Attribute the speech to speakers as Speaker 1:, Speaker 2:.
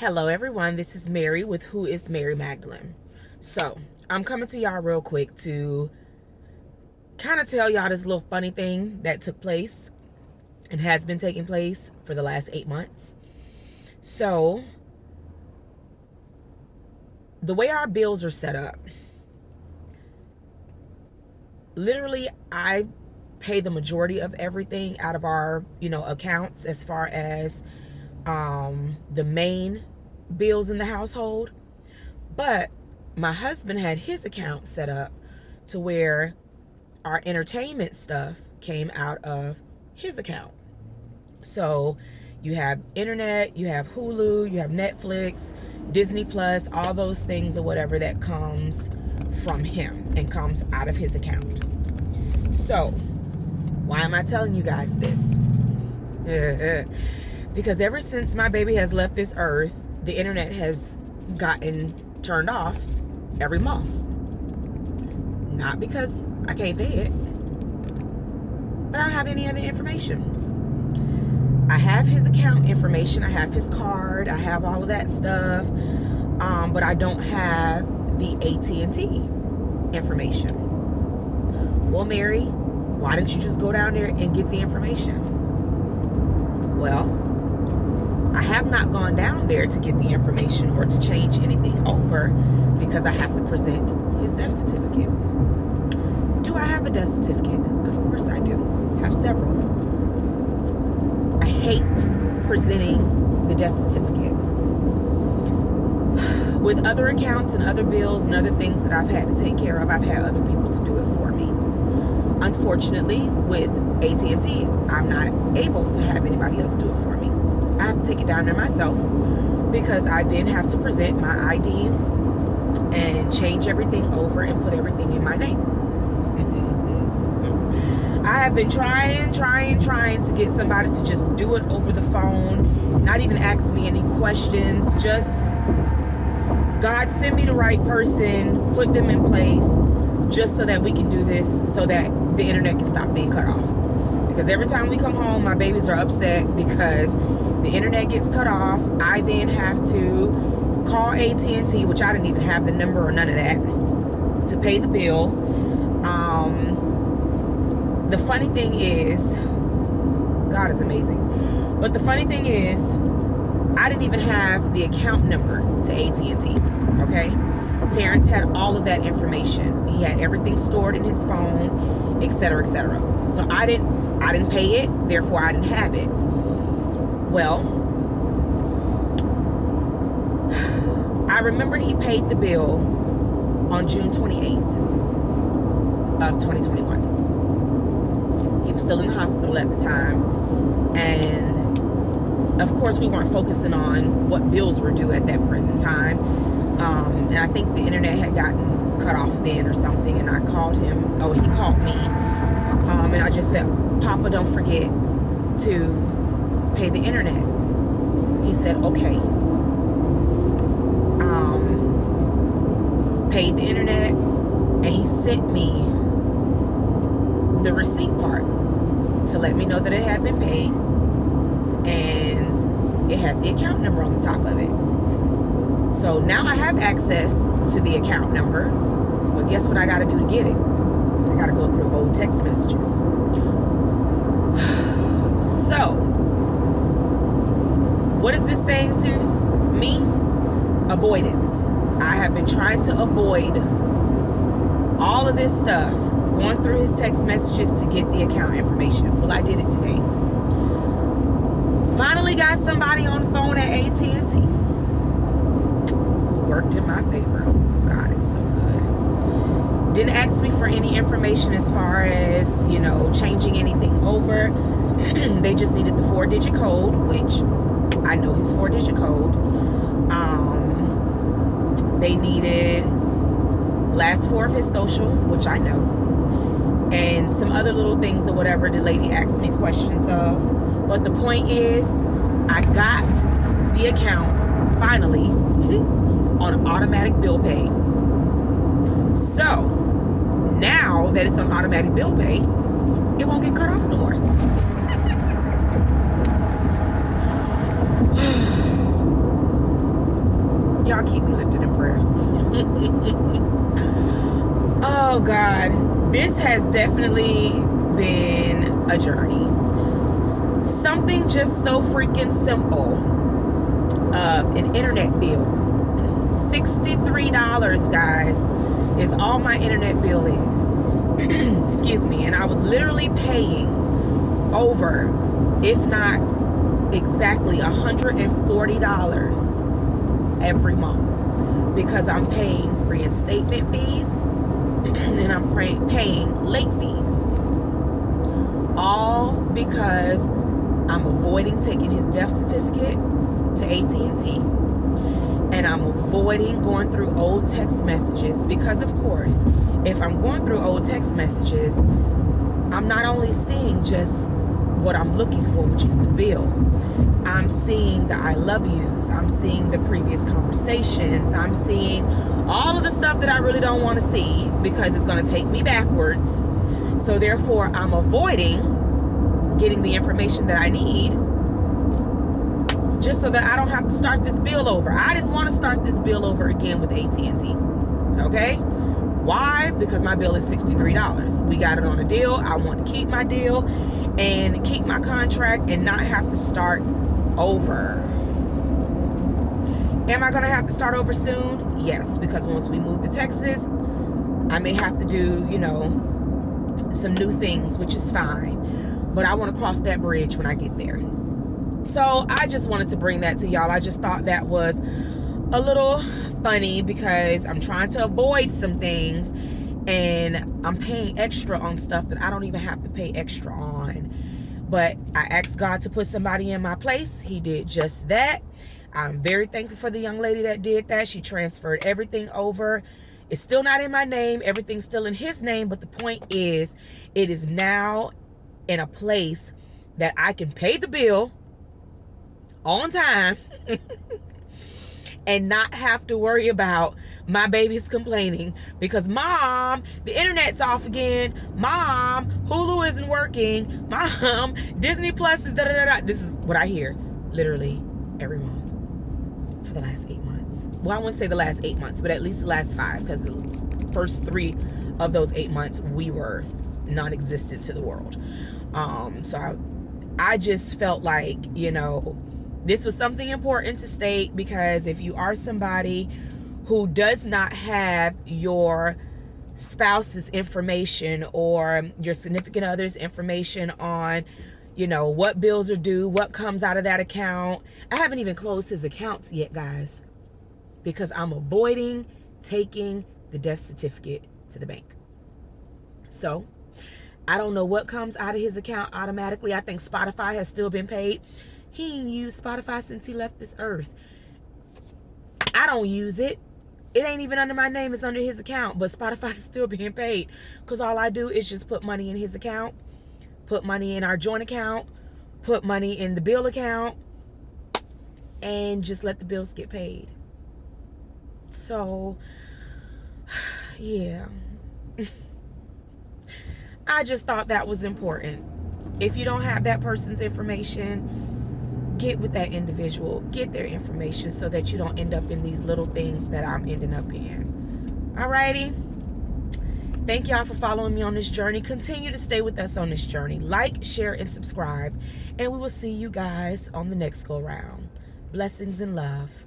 Speaker 1: Hello everyone, this is Mary with Who is Mary Magdalene. So, I'm coming to y'all real quick to kind of tell y'all this little funny thing that took place and has been taking place for the last 8 months. So, the way our bills are set up, literally I pay the majority of everything out of our, accounts as far as the main bills in the household. But my husband had his account set up to where our entertainment stuff came out of his account. So you have internet, you have Hulu, you have Netflix, Disney Plus, all those things or whatever that comes from him and comes out of his account. So why am I telling you guys this? Because ever since my baby has left this earth, the internet has gotten turned off every month. Not because I can't pay it, but I don't have any other information. I have his account information, I have his card, I have all of that stuff, but I don't have the AT&T information. Well, Mary, why didn't you just go down there and get the information? Well, I have not gone down there to get the information or to change anything over because I have to present his death certificate. Do I have a death certificate? Of course I do. I have several. I hate presenting the death certificate. With other accounts and other bills and other things that I've had to take care of, I've had other people to do it for me. Unfortunately, with AT&T, I'm not able to have anybody else do it for me. I have to take it down there myself because I then have to present my ID and change everything over and put everything in my name. I have been trying to get somebody to just do it over the phone, not even ask me any questions, just God send me the right person, put them in place, just so that we can do this, so that the internet can stop being cut off. Because every time we come home, my babies are upset because the internet gets cut off. I then have to call AT&T, which I didn't even have the number or none of that, to pay the bill. The funny thing is, God is amazing. But the funny thing is, I didn't even have the account number to AT&T, okay? Terrence had all of that information. He had everything stored in his phone, etc., etc. So I didn't pay it, therefore I didn't have it. Well, I remember he paid the bill on June 28th of 2021. He was still in the hospital at the time, and of course we weren't focusing on what bills were due at that present time. And I think the internet had gotten cut off then or something, and I called him, he called me, and I just said, Papa, don't forget to pay the internet. He said, okay. Paid the internet, and he sent me the receipt part to let me know that it had been paid, and it had the account number on the top of it. So now I have access to the account number, but guess what I got to do to get it? I got to go through old text messages. So, what is this saying to me? Avoidance. I have been trying to avoid all of this stuff, going through his text messages to get the account information. Well, I did it today. Finally got somebody on the phone at AT&T who worked in my favor. God is so good. Didn't ask me for any information as far as, changing anything over. They just needed the 4-digit code, which I know his 4-digit code. They needed last 4 of his social, which I know, and some other little things or whatever the lady asked me questions of. But the point is, I got the account finally on automatic bill pay. So now that it's on automatic bill pay, it won't get cut off no more. y'all keep me lifted in prayer. Oh God, this has definitely been a journey. Something just so freaking simple. An internet bill. $63, guys, is all my internet bill is. Excuse me. And I was literally paying over, if not exactly, $140 every month, because I'm paying reinstatement fees and I'm paying late fees, all because I'm avoiding taking his death certificate to AT&T, and I'm avoiding going through old text messages, because of course, if I'm going through old text messages, I'm not only seeing just what I'm looking for, which is the bill. I'm seeing the I love yous. I'm seeing the previous conversations. I'm seeing all of the stuff that I really don't want to see, because it's going to take me backwards. So therefore, I'm avoiding getting the information that I need, just so that I don't have to start this bill over. I didn't want to start this bill over again with AT&T. Okay? Why? Because my bill is $63. We got it on a deal. I want to keep my deal and keep my contract and not have to start over. Am I going to have to start over soon? Yes, because once we move to Texas, I may have to do, some new things, which is fine. But I want to cross that bridge when I get there. So I just wanted to bring that to y'all. I just thought that was a little funny, because I'm trying to avoid some things and I'm paying extra on stuff that I don't even have to pay extra on. But I asked God to put somebody in my place. He did just that. I'm very thankful for the young lady that did that. She transferred everything over. It's still not in my name. Everything's still in his name. But the point is, it is now in a place that I can pay the bill on time and not have to worry about my babies complaining because, Mom, the internet's off again. Mom, Hulu isn't working. Mom, Disney Plus is da-da-da-da. This is what I hear literally every month for the last 8 months. Well, I wouldn't say the last 8 months, but at least the last 5, because the first 3 of those 8 months we were non-existent to the world. So I just felt like, this was something important to state, because if you are somebody who does not have your spouse's information or your significant other's information on, what bills are due, what comes out of that account. I haven't even closed his accounts yet, guys, because I'm avoiding taking the death certificate to the bank. So I don't know what comes out of his account automatically. I think Spotify has still been paid. He ain't used Spotify since he left this earth. I don't use it. It ain't even under my name. It's under his account. But Spotify is still being paid, because all I do is just put money in his account, put money in our joint account, put money in the bill account, and just let the bills get paid. So, yeah. I just thought that was important. If you don't have that person's information, get with that individual, get their information, so that you don't end up in these little things that I'm ending up in. Alrighty. Thank y'all for following me on this journey. Continue to stay with us on this journey. Like, share, and subscribe. And we will see you guys on the next go round. Blessings and love.